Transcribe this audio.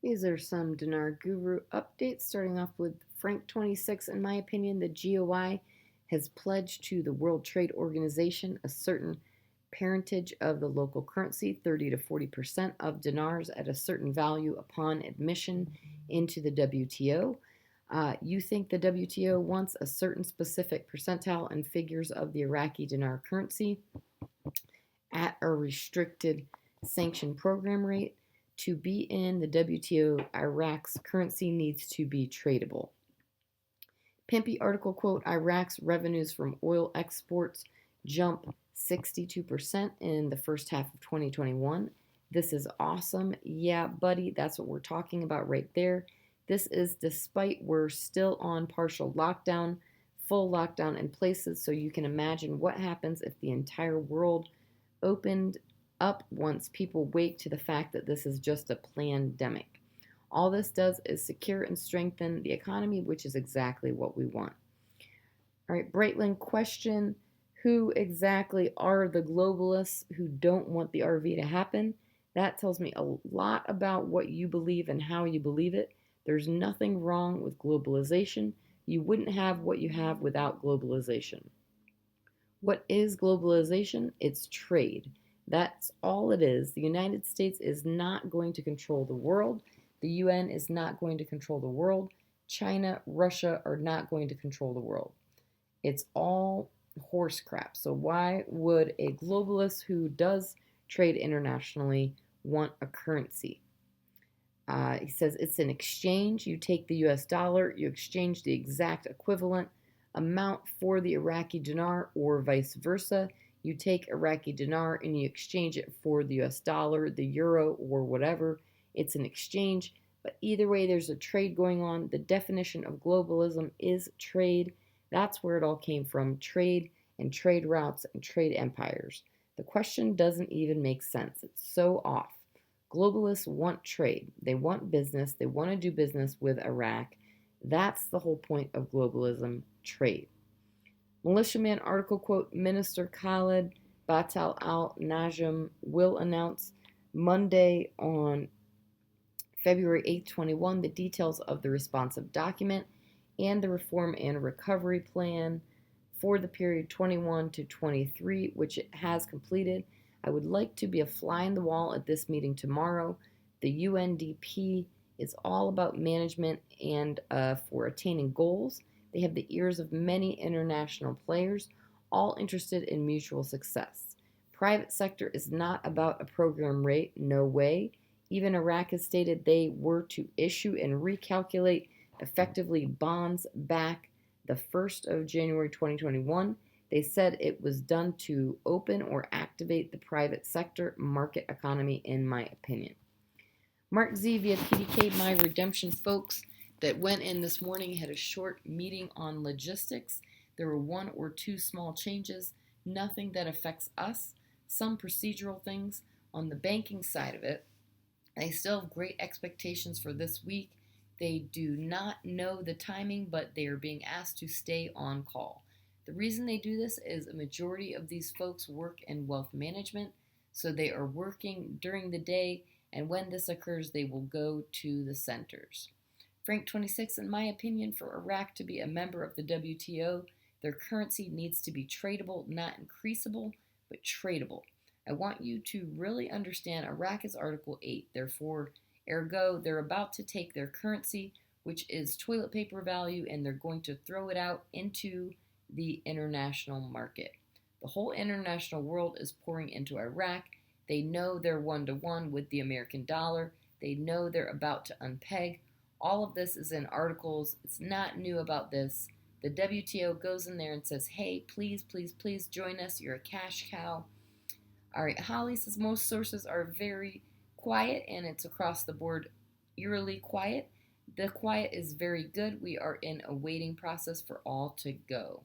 These are some Dinar Guru updates, starting off with Frank 26. In my opinion, the GOI has pledged to the World Trade Organization a certain parentage of the local currency, 30 to 40% of dinars at a certain value upon admission into the WTO. You think the WTO wants a certain specific percentile and figures of the Iraqi dinar currency at a restricted sanction program rate. To be in the WTO, Iraq's currency needs to be tradable. Pimpy article quote Iraq's revenues from oil exports jump 62% in the first half of 2021. This is awesome. Yeah, buddy, that's what we're talking about right there. This is despite we're still on partial lockdown, full lockdown in places, so you can imagine what happens if the entire world opened up once people wake to the fact that this is just a pandemic. All this does is secure and strengthen the economy, which is exactly what we want. All right, Breitling question: who exactly are the globalists who don't want the RV to happen? That tells me a lot about what you believe and how you believe it. There's nothing wrong with globalization. You wouldn't have what you have without globalization. What is globalization? It's trade. That's all it is. The United States is not going to control the world. The UN is not going to control the world. China, Russia are not going to control the world. It's all horse crap. So, why would a globalist who does trade internationally want a currency? He says it's an exchange. You take the US dollar, you exchange the exact equivalent amount for the Iraqi dinar, or vice versa. You take Iraqi dinar and you exchange it for the US dollar, the euro, or whatever. It's an exchange. But either way, there's a trade going on. The definition of globalism is trade. That's where it all came from: trade and trade routes and trade empires. The question doesn't even make sense. It's so off. Globalists want trade. They want business. They want to do business with Iraq. That's the whole point of globalism: trade. Militiaman article quote Minister Khalid Batal al Najm will announce Monday on February 8, 21, the details of the responsive document and the reform and recovery plan for the period 21 to 23, which it has completed. I would like to be a fly in the wall at this meeting tomorrow. The UNDP is all about management and for attaining goals. They have the ears of many international players, all interested in mutual success. Private sector is not about a program rate, no way. Even Iraq has stated they were to issue and recalculate effectively bonds back the 1st of January 2021. They said it was done to open or activate the private sector market economy, in my opinion. Mark Z via PDK, my redemption folks that went in this morning had a short meeting on logistics. There were one or two small changes, nothing that affects us, some procedural things. On the banking side of it, they still have great expectations for this week. They do not know the timing, but they are being asked to stay on call. The reason they do this is a majority of these folks work in wealth management, so they are working during the day, and when this occurs, they will go to the centers. Frank 26, in my opinion, for Iraq to be a member of the WTO, their currency needs to be tradable, not increasable, but tradable. I want you to really understand Iraq is Article 8, therefore, ergo, they're about to take their currency, which is toilet paper value, and they're going to throw it out into the international market. The whole international world is pouring into Iraq. They know they're one-to-one with the American dollar. They know they're about to unpeg. All of this is in articles. It's not new about this. The WTO goes in there and says, hey, please, please, please join us. You're a cash cow. All right, Holly says most sources are very quiet, and it's across the board eerily quiet. The quiet is very good. We are in a waiting process for all to go.